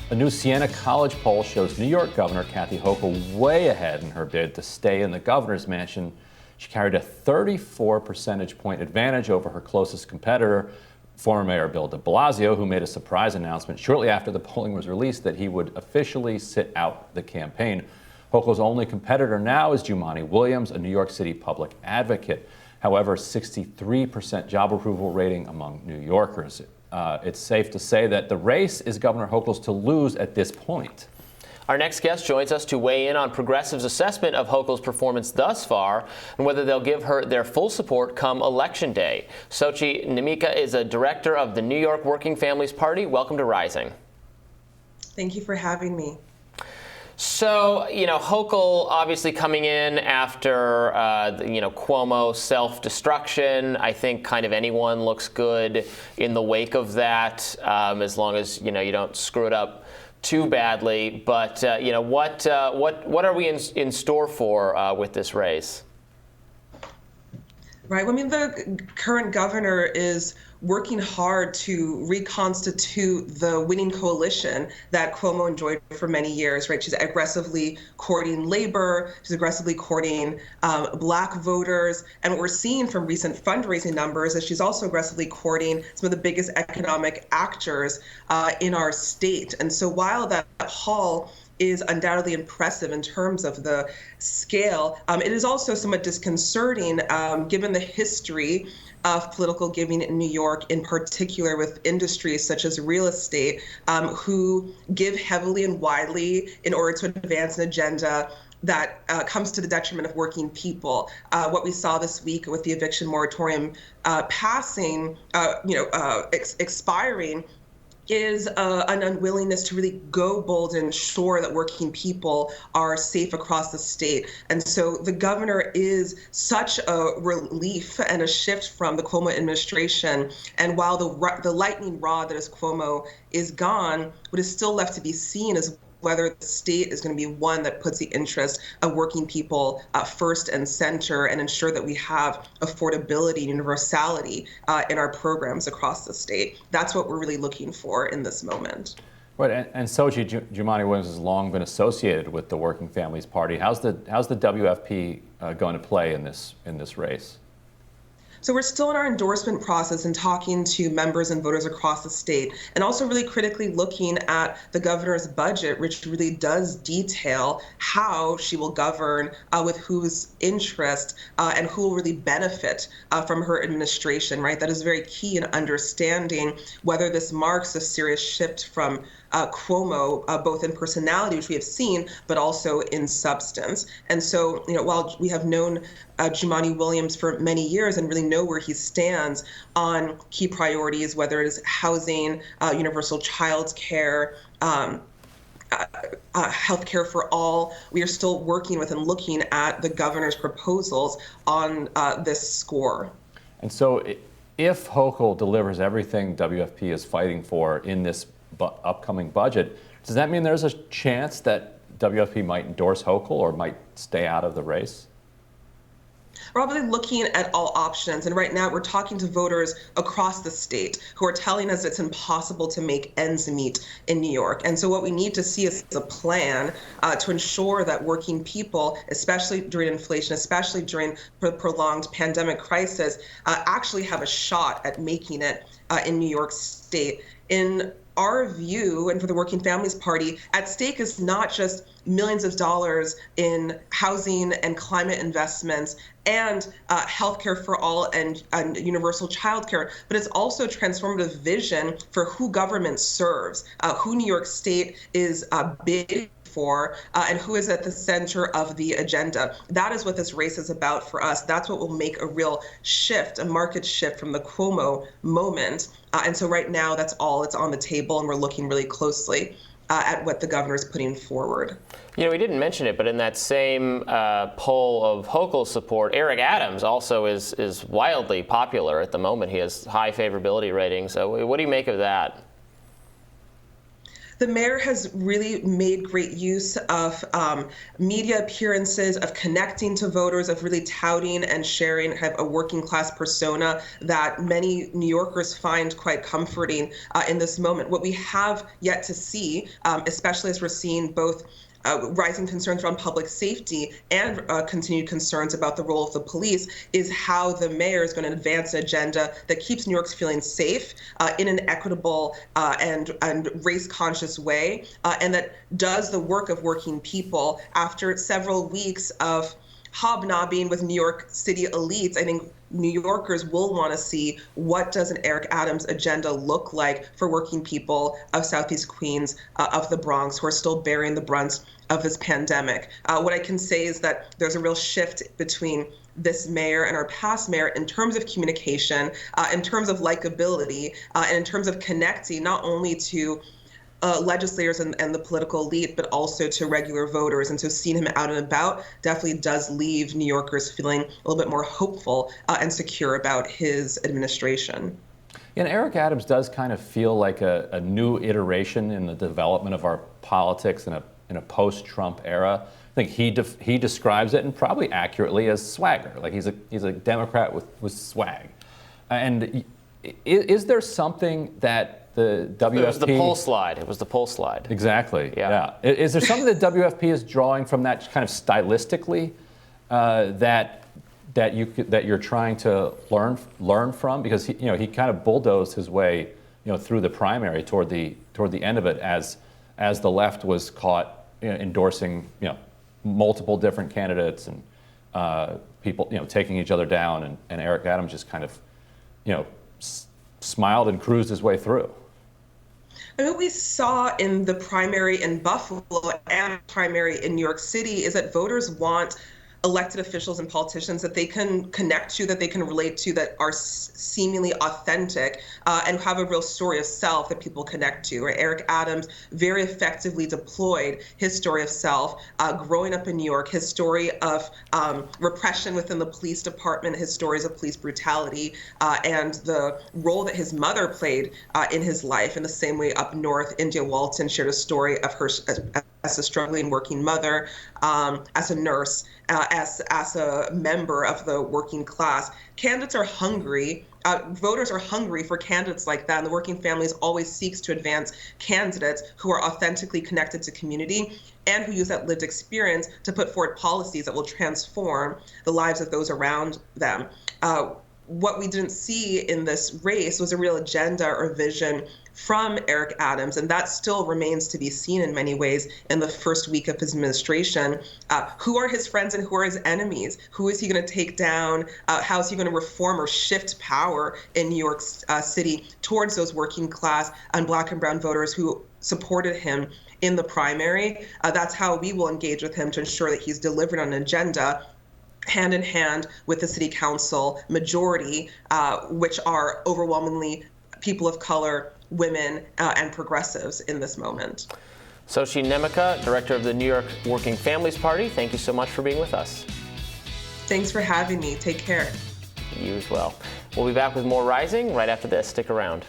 A new Siena College poll shows New York Governor Kathy Hochul way ahead in her bid to stay in the governor's mansion. She carried a 34 percentage point advantage over her closest competitor, former Mayor Bill de Blasio, who made a surprise announcement shortly after the polling was released that he would officially sit out the campaign. Hochul's only competitor now is Jumaane Williams, a New York City public advocate. However, 63% job approval rating among New Yorkers. It's safe to say that the race is Governor Hochul's to lose at this point. Our next guest joins us to weigh in on progressives' assessment of Hochul's performance thus far and whether they'll give her their full support come Election Day. Sochie Nnaemeka is a director of the New York Working Families Party. Welcome to Rising. Thank you for having me. So, Hochul obviously coming in after, Cuomo's self-destruction. I think kind of anyone looks good in the wake of that, as long as, you don't screw it up too badly. But, what are we in store for with this race? Right. Well, I mean, the current governor is working hard to reconstitute the winning coalition that Cuomo enjoyed for many years, right? She's aggressively courting labor, she's aggressively courting Black voters, and what we're seeing from recent fundraising numbers is she's also aggressively courting some of the biggest economic actors in our state. And so while that haul is undoubtedly impressive in terms of the scale, it is also somewhat disconcerting given the history of political giving in New York, in particular with industries such as real estate, who give heavily and widely in order to advance an agenda that comes to the detriment of working people. What we saw this week with the eviction moratorium expiring is an unwillingness to really go bold and ensure that working people are safe across the state. And so the governor is such a relief and a shift from the Cuomo administration. And while the lightning rod that is Cuomo is gone, what is still left to be seen is whether the state is going to be one that puts the interest of working people first and center and ensure that we have affordability and universality in our programs across the state. That's what we're really looking for in this moment. Right, and Sochie, Jumaane Williams has long been associated with the Working Families Party. How's the WFP going to play in this race? So we're still in our endorsement process and talking to members and voters across the state, and also really critically looking at the governor's budget, which really does detail how she will govern with whose interest and who will really benefit from her administration, right? That is very key in understanding whether this marks a serious shift from Cuomo, both in personality, which we have seen, but also in substance. And so, while we have known Jumaane Williams for many years and really know where he stands on key priorities, whether it is housing, universal child care, health care for all, we are still working with and looking at the governor's proposals on this score. And so if Hochul delivers everything WFP is fighting for in this upcoming budget, does that mean there's a chance that WFP might endorse Hochul or might stay out of the race? We're obviously looking at all options, and right now we're talking to voters across the state who are telling us it's impossible to make ends meet in New York. And so what we need to see is a plan to ensure that working people, especially during inflation, especially during the prolonged pandemic crisis, actually have a shot at making it in New York State. In our view, and for the Working Families Party, at stake is not just millions of dollars in housing and climate investments and healthcare for all and universal childcare, but it's also a transformative vision for who government serves, who New York State is big for, and who is at the center of the agenda. That is what this race is about for us. That's what will make a real shift, a market shift from the Cuomo moment. And so right now, that's all that's on the table, and we're looking really closely at what the governor is putting forward. We didn't mention it, but in that same poll of Hochul support, Eric Adams also is wildly popular at the moment. He has high favorability ratings. So what do you make of that? The mayor has really made great use of media appearances, of connecting to voters, of really touting and sharing a working class persona that many New Yorkers find quite comforting in this moment. What we have yet to see, especially as we're seeing both rising concerns around public safety and continued concerns about the role of the police, is how the mayor is going to advance an agenda that keeps New Yorkers feeling safe in an equitable and race-conscious way, and that does the work of working people. After several weeks of hobnobbing with New York City elites, I think New Yorkers will want to see what does an Eric Adams agenda look like for working people of Southeast Queens, of the Bronx, who are still bearing the brunt of this pandemic. What I can say is that there's a real shift between this mayor and our past mayor in terms of communication, in terms of likability, and in terms of connecting not only to legislators and the political elite, but also to regular voters. And so seeing him out and about definitely does leave New Yorkers feeling a little bit more hopeful and secure about his administration. And Eric Adams does kind of feel like a new iteration in the development of our politics in a post-Trump era. I think he describes it, and probably accurately, as swagger. Like he's a Democrat with swag. And is there something that the WFP... It was the poll slide. It was the poll slide. Exactly. Yeah. Is there something that WFP is drawing from that kind of stylistically that you're trying to learn from? Because he kind of bulldozed his way through the primary toward the end of it as the left was caught endorsing multiple different candidates and people taking each other down, and Eric Adams just kind of smiled and cruised his way through. And what we saw in the primary in Buffalo and primary in New York City is that voters want elected officials and politicians that they can connect to, that they can relate to, that are seemingly authentic and have a real story of self that people connect to. Right? Eric Adams very effectively deployed his story of self, growing up in New York, his story of repression within the police department, his stories of police brutality, and the role that his mother played in his life. In the same way, up north, India Walton shared a story of her as a struggling working mother, as a nurse, as a member of the working class. Candidates are hungry. Voters are hungry for candidates like that, and the Working Families always seeks to advance candidates who are authentically connected to community and who use that lived experience to put forward policies that will transform the lives of those around them. What we didn't see in this race was a real agenda or vision from Eric Adams, and that still remains to be seen in many ways in the first week of his administration. Who are his friends and who are his enemies? Who is he going to take down? How is he going to reform or shift power in New York City towards those working class and Black and brown voters who supported him in the primary? That's how we will engage with him to ensure that he's delivering on an agenda hand in hand with the city council majority, which are overwhelmingly people of color, women, and progressives in this moment. Sochie Nnaemeka, director of the New York Working Families Party, thank you so much for being with us. Thanks for having me. Take care. You as well. We'll be back with more Rising right after this. Stick around.